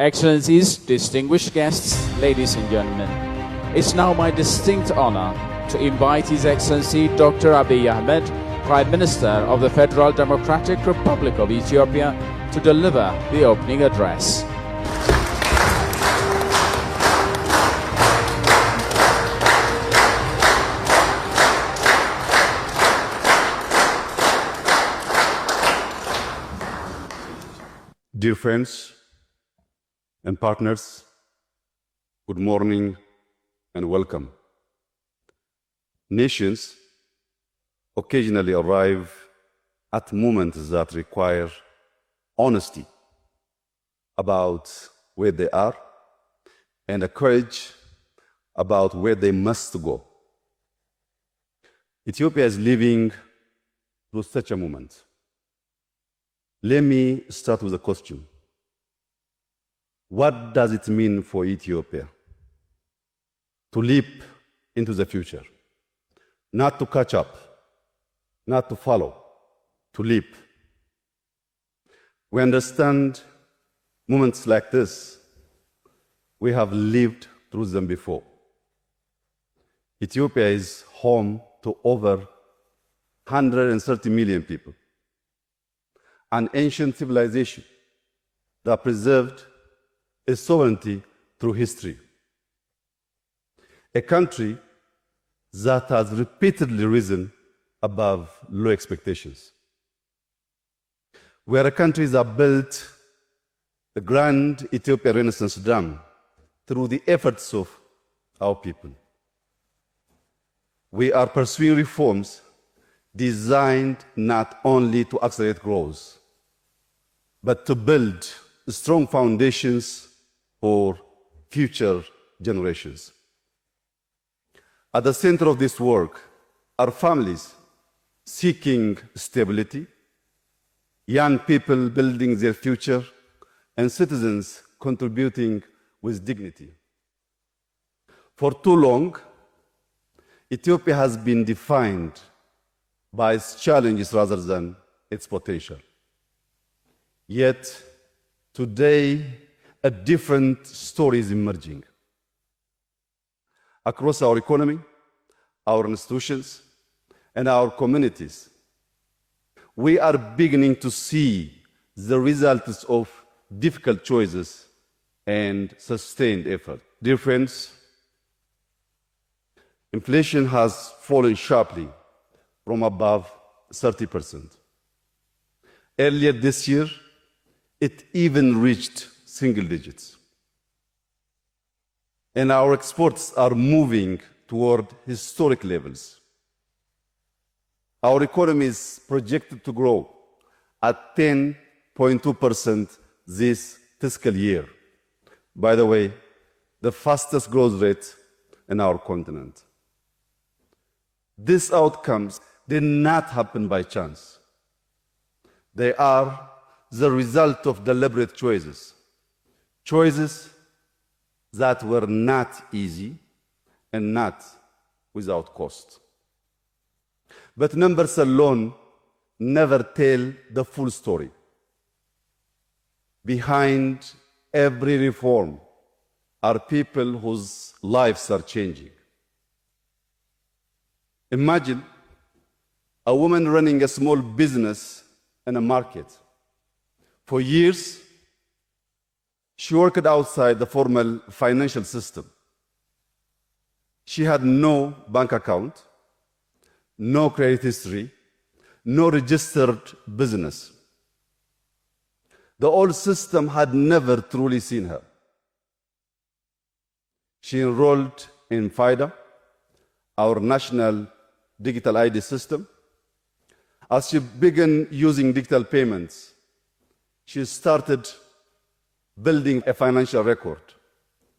Excellencies, distinguished guests, ladies and gentlemen, it's now my distinct honor to invite His Excellency Dr. Abiy Ahmed, Prime Minister of the Federal Democratic Republic of Ethiopia, to deliver the opening address. Dear friends and partners, good morning and welcome. Nations occasionally arrive at moments that require honesty about where they are and a courage about where they must go. Ethiopia is living through such a moment. Let me start with a question. What does it mean for Ethiopia to leap into the future? Not to catch up, not to follow, to leap. We understand moments like this. We have lived through them before. Ethiopia is home to over 130 million people. An ancient civilization that preserved its sovereignty through history. A country that has repeatedly risen above low expectations. We are a country that built the grand Ethiopia Renaissance Dam through the efforts of our people. We are pursuing reforms designed not only to accelerate growth, but to build strong foundations for future generations. At the center of this work are families seeking stability, young people building their future, and citizens contributing with dignity. For too long, Ethiopia has been defined by its challenges rather than its potential. Yet, today, a different story is emerging. Across our economy, our institutions, and our communities, we are beginning to see the results of difficult choices and sustained effort. Dear friends, inflation has fallen sharply from above 30%. Earlier this year, it even reached single digits. And our exports are moving toward historic levels. Our economy is projected to grow at 10.2% this fiscal year. By the way, the fastest growth rate in our continent. These outcomes did not happen by chance. They are the result of deliberate choices. Choices that were not easy and not without cost. But numbers alone never tell the full story. Behind every reform are people whose lives are changing. Imagine a woman running a small business in a market. For years, she worked outside the formal financial system. She had no bank account, no credit history, no registered business. The old system had never truly seen her. She enrolled in FIDA, our national digital ID system. As she began using digital payments, she started building a financial record.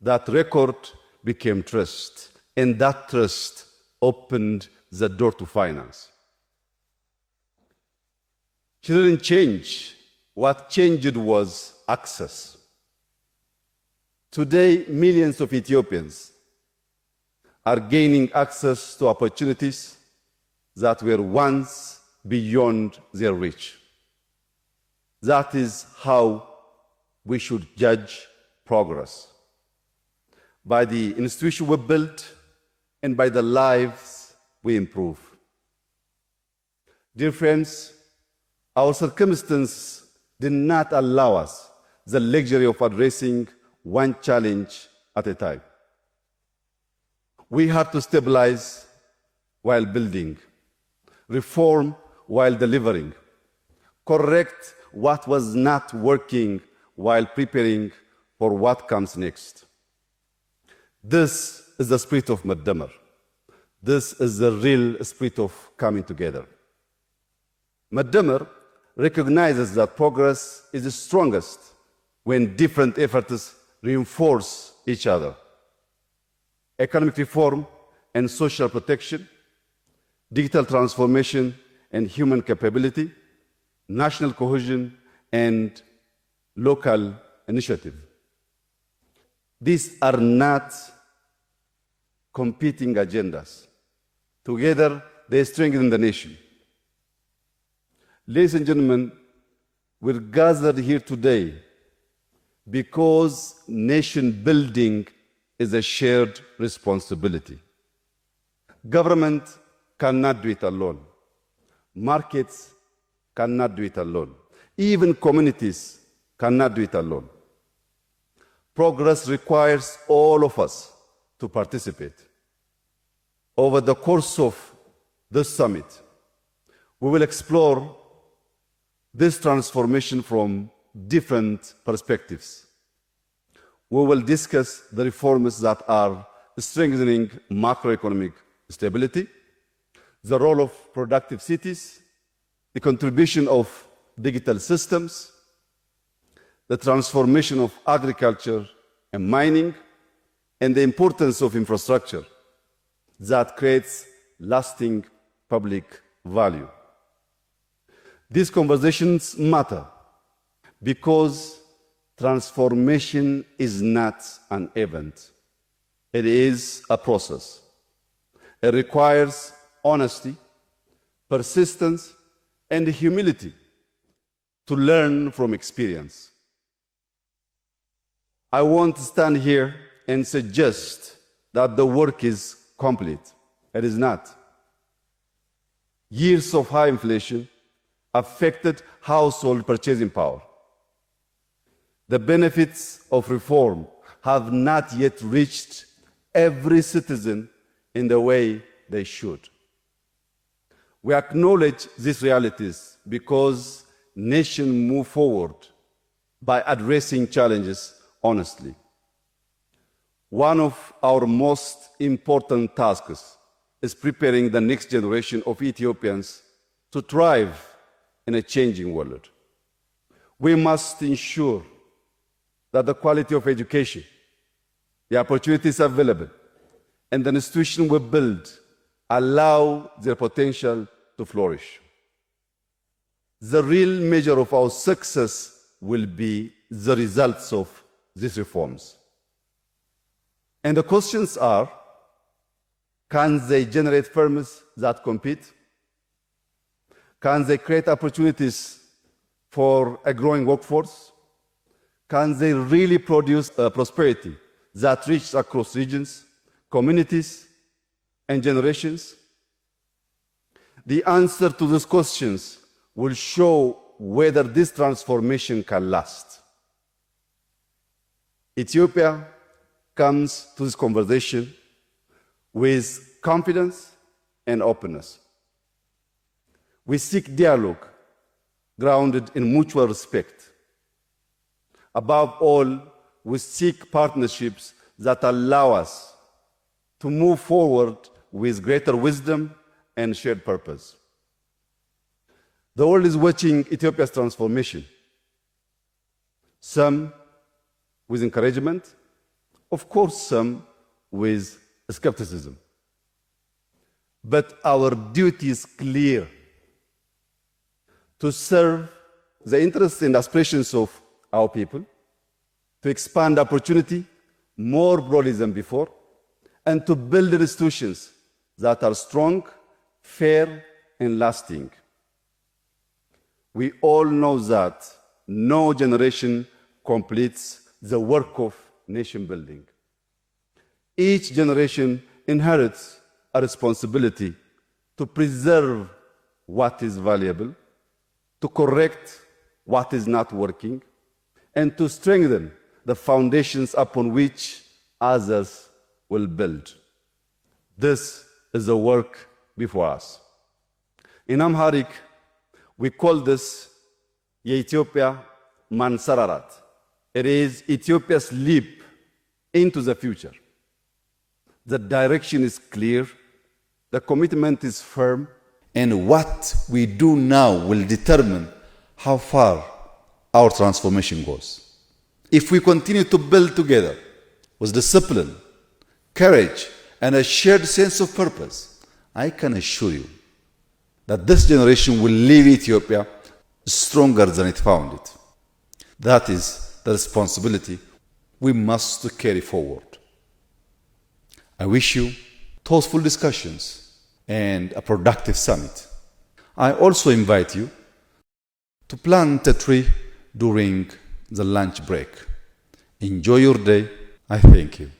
That record became trust, and that trust opened the door to finance. She didn't change. What changed was access. Today, millions of Ethiopians are gaining access to opportunities that were once beyond their reach. That is how we should judge progress, by the institution we built, and by the lives we improve. Dear friends, our circumstances did not allow us the luxury of addressing one challenge at a time. We had to stabilize while building, reform while delivering, correct what was not working while preparing for what comes next. This is the spirit of Madmer. This is the real spirit of coming together. Madmer recognizes that progress is strongest when different efforts reinforce each other. Economic reform and social protection, digital transformation and human capability, national cohesion and local initiative. These are not competing agendas. Together, they strengthen the nation. Ladies and gentlemen, we're gathered here today because nation building is a shared responsibility. Government cannot do it alone. Markets cannot do it alone. Even communities cannot do it alone. Progress requires all of us to participate. Over the course of this summit, we will explore this transformation from different perspectives. We will discuss the reforms that are strengthening macroeconomic stability, the role of productive cities, the contribution of digital systems, the transformation of agriculture and mining, and the importance of infrastructure that creates lasting public value. These conversations matter because transformation is not an event. It is a process. It requires honesty, persistence, and humility to learn from experience. I won't stand here and suggest that the work is complete. It is not. Years of high inflation affected household purchasing power. The benefits of reform have not yet reached every citizen in the way they should. We acknowledge these realities because nations move forward by addressing challenges honestly. One of our most important tasks is preparing the next generation of Ethiopians to thrive in a changing world. We must ensure that the quality of education, the opportunities available, and the institutions we build allow their potential to flourish. The real measure of our success will be the results of these reforms. And the questions are, can they generate firms that compete? Can they create opportunities for a growing workforce? Can they really produce a prosperity that reaches across regions, communities, and generations? The answer to these questions will show whether this transformation can last. Ethiopia comes to this conversation with confidence and openness. We seek dialogue grounded in mutual respect. Above all, we seek partnerships that allow us to move forward with greater wisdom and shared purpose. The world is watching Ethiopia's transformation, some with encouragement, of course, some with skepticism. But our duty is clear: to serve the interests and aspirations of our people, to expand opportunity more broadly than before, and to build institutions that are strong, fair, and lasting. We all know that no generation completes the work of nation building. Each generation inherits a responsibility to preserve what is valuable, to correct what is not working, and to strengthen the foundations upon which others will build. This is the work before us. In Amharic, we call this Ethiopia Mansararat. It is Ethiopia's leap into the future. The direction is clear, the commitment is firm, and what we do now will determine how far our transformation goes. If we continue to build together with discipline, courage, and a shared sense of purpose, I can assure you that this generation will leave Ethiopia stronger than it found it. That is the responsibility we must carry forward. I wish you thoughtful discussions and a productive summit. I also invite you to plant a tree during the lunch break. Enjoy your day. I thank you.